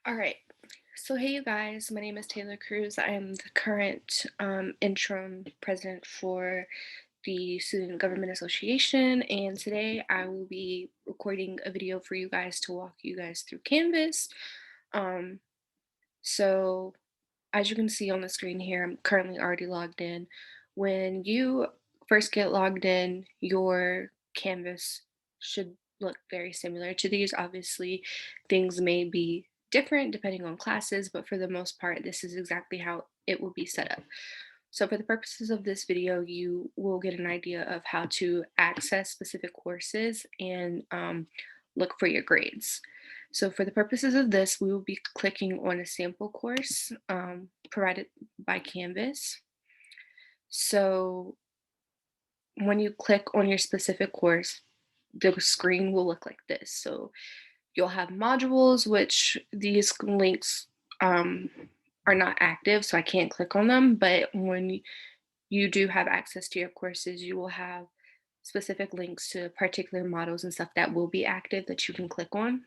All right. So, hey, you guys, my name is Taylor Cruz. I am the current interim president for the Student Government Association, and today I will be recording a video for you guys to walk you guys through Canvas. Um, so, as you can see on the screen here, I'm currently already logged in. When you first get logged in, your Canvas should look very similar to these. Obviously, things may be different depending on classes, but for the most part, this is exactly how it will be set up. So for the purposes of this video, you will get an idea of how to access specific courses and look for your grades. So for the purposes of this, we will be clicking on a sample course provided by Canvas. So when you click on your specific course, the screen will look like this. So you'll have modules, which these links um, are not active, so I can't click on them. But when you do have access to your courses, you will have specific links to particular models and stuff that will be active that you can click on.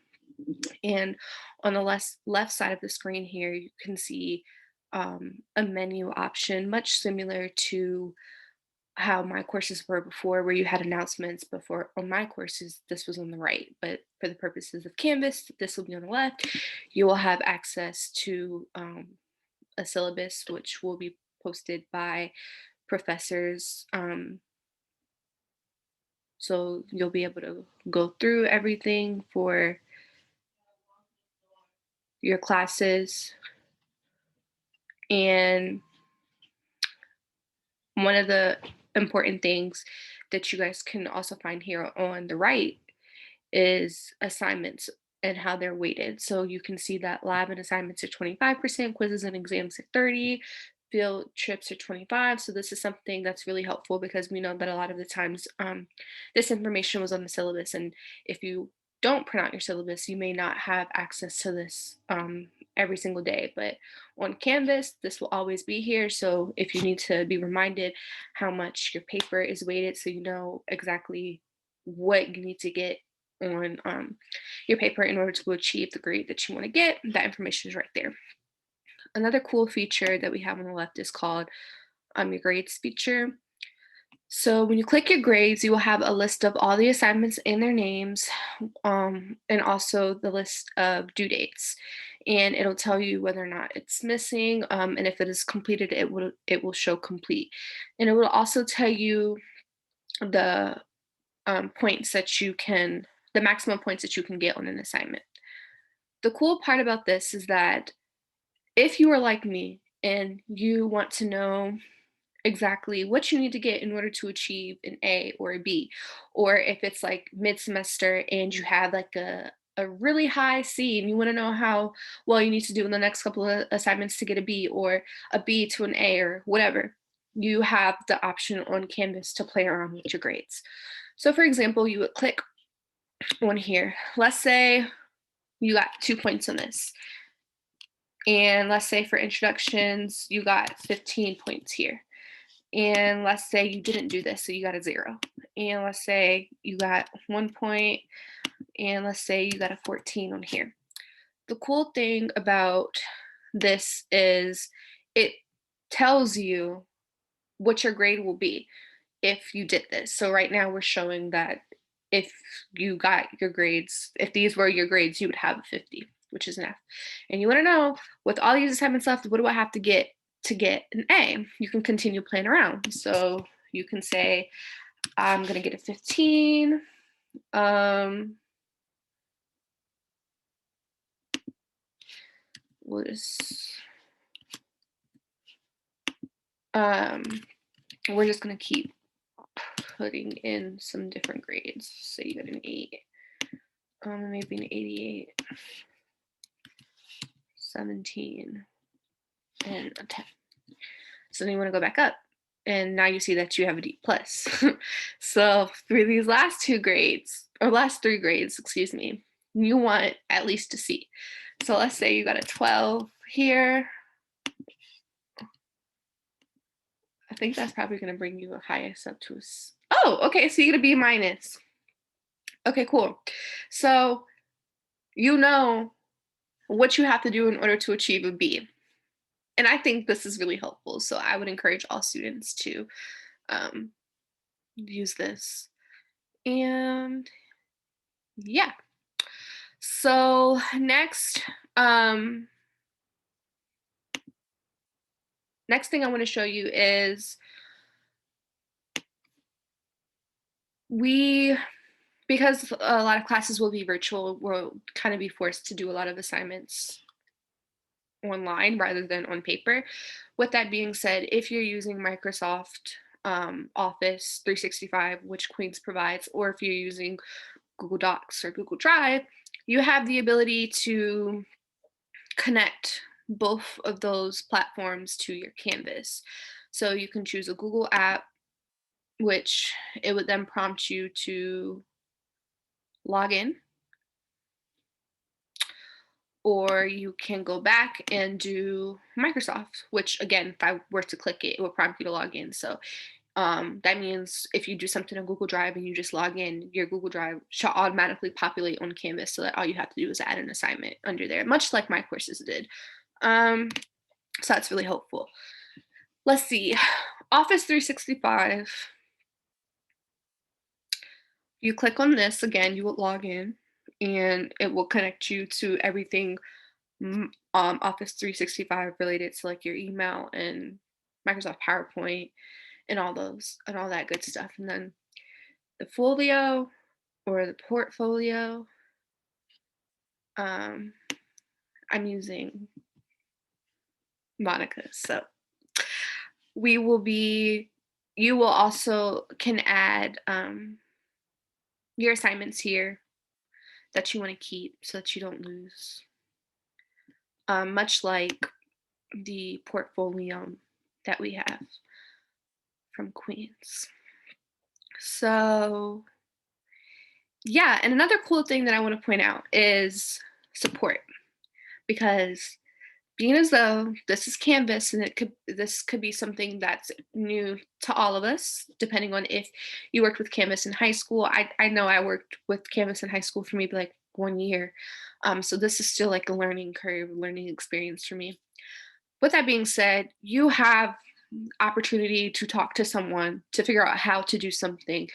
And on the left side of the screen here, you can see a menu option, much similar to how my courses were before, where you had announcements before. On my courses, this was on the right, but for the purposes of Canvas, this will be on the left. You will have access to a syllabus, which will be posted by professors. So you'll be able to go through everything for your classes. And one of the important things that you guys can also find here on the right is assignments and how they're weighted. So you can see that lab and assignments are 25%, quizzes and exams are 30, field trips are 25. So this is something that's really helpful because we know that a lot of the times this information was on the syllabus, and if you don't print out your syllabus, you may not have access to this every single day. But on Canvas, this will always be here. So if you need to be reminded how much your paper is weighted, so you know exactly what you need to get on your paper in order to achieve the grade that you want to get, that information is right there. Another cool feature that we have on the left is called your grades feature. So when you click your grades, you will have a list of all the assignments and their names, and also the list of due dates. And it'll tell you whether or not it's missing, and if it is completed, it will show complete. And it will also tell you the points that you can, the maximum points that you can get on an assignment. The cool part about this is that if you are like me and you want to know exactly what you need to get in order to achieve an A or a B, or if it's like mid-semester and you have like a really high C and you want to know how well you need to do in the next couple of assignments to get a B, or a B to an A, or whatever, you have the option on Canvas to play around with your grades. So for example, you would click on here. Let's say you got 2 points on this. And let's say for introductions, you got 15 points here. And let's say you didn't do this, so you got a 0. And let's say you got 1 point, and let's say you got a 14 on here. The cool thing about this is it tells you what your grade will be if you did this. So right now we're showing that if you got your grades, if these were your grades, you would have a 50, which is an F. And you want to know, with all these assignments left, what do I have to get an A? You can continue playing around. So you can say, I'm going to get a 15. We'll just, we're just going to keep putting in some different grades. Say you got an 8, maybe an 88, 17, and a 10. So then you want to go back up, and now you see that you have a D plus. So for these last 2 grades, or last 3 grades, excuse me, you want at least a C. So let's say you got a 12 here. I think that's probably going to bring you the highest up to oh, okay, so you get a B minus. Okay, cool. So you know what you have to do in order to achieve a B. And I think this is really helpful. So I would encourage all students to um, use this. And yeah. So um, next thing I want to show you is we because a lot of classes will be virtual, we'll kind of be forced to do a lot of assignments online rather than on paper. With that being said, if you're using Microsoft Office 365, which Queens provides, or if you're using Google Docs or Google Drive, you have the ability to connect both of those platforms to your Canvas. So you can choose a Google app, which it would then prompt you to log in, or you can go back and do Microsoft, which again, if I were to click it, it will prompt you to log in. So that means if you do something on Google Drive and you just log in, your Google Drive should automatically populate on Canvas so that all you have to do is add an assignment under there, much like my courses did. Um, so that's really helpful. Let's see. Office 365. You click on this again, you will log in and it will connect you to everything Office 365 related to like your email and Microsoft PowerPoint and all those and all that good stuff. And then the folio or the portfolio, um, I'm using Monica. So we will be, you will also can add your assignments here that you want to keep so that you don't lose. Much like the portfolio that we have from Queens. So yeah, and another cool thing that I want to point out is support, because being as though this is Canvas and this could be something that's new to all of us, depending on if you worked with Canvas in high school. I know I worked with Canvas in high school for maybe like 1 year. So this is still like a learning curve, learning experience for me. With that being said, you have opportunity to talk to someone to figure out how to do something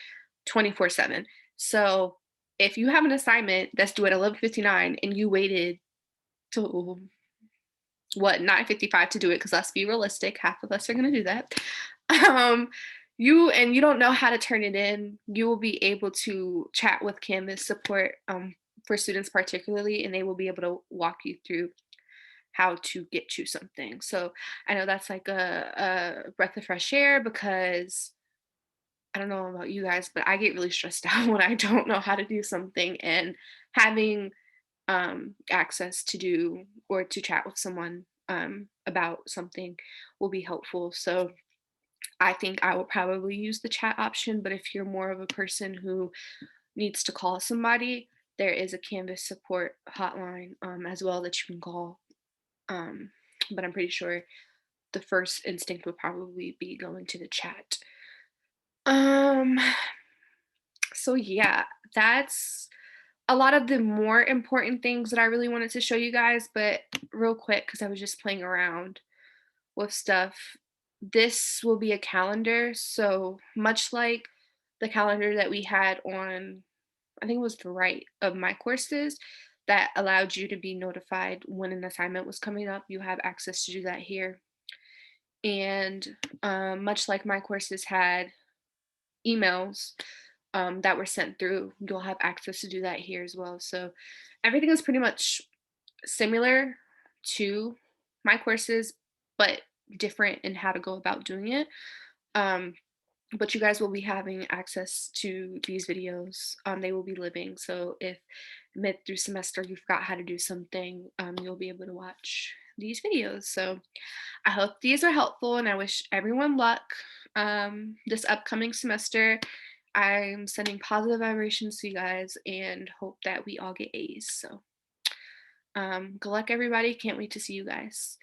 24/7. So if you have an assignment that's due at 11:59 and you waited till what 9:55 to do it, because let's be realistic, half of us are going to do that. Um, you don't know how to turn it in, you will be able to chat with Canvas support for students particularly, and they will be able to walk you through how to get you something. So I know that's like a breath of fresh air, because I don't know about you guys, but I get really stressed out when I don't know how to do something, and having access to do or to chat with someone about something will be helpful. So I think I will probably use the chat option, but if you're more of a person who needs to call somebody, there is a Canvas support hotline as well that you can call. Um, but I'm pretty sure the first instinct would probably be going to the chat. Um, so yeah, that's a lot of the more important things that I really wanted to show you guys, but real quick, because I was just playing around with stuff. This will be a calendar. So much like the calendar that we had on, I think it was the right of my courses, that allowed you to be notified when an assignment was coming up, you have access to do that here. And much like my courses had emails that were sent through, you'll have access to do that here as well. So everything is pretty much similar to my courses, but different in how to go about doing it. Um, but you guys will be having access to these videos. They will be living. So if mid through semester you forgot how to do something, you'll be able to watch these videos. So I hope these are helpful, and I wish everyone luck this upcoming semester. I'm sending positive vibrations to you guys and hope that we all get A's. So good luck, everybody. Can't wait to see you guys.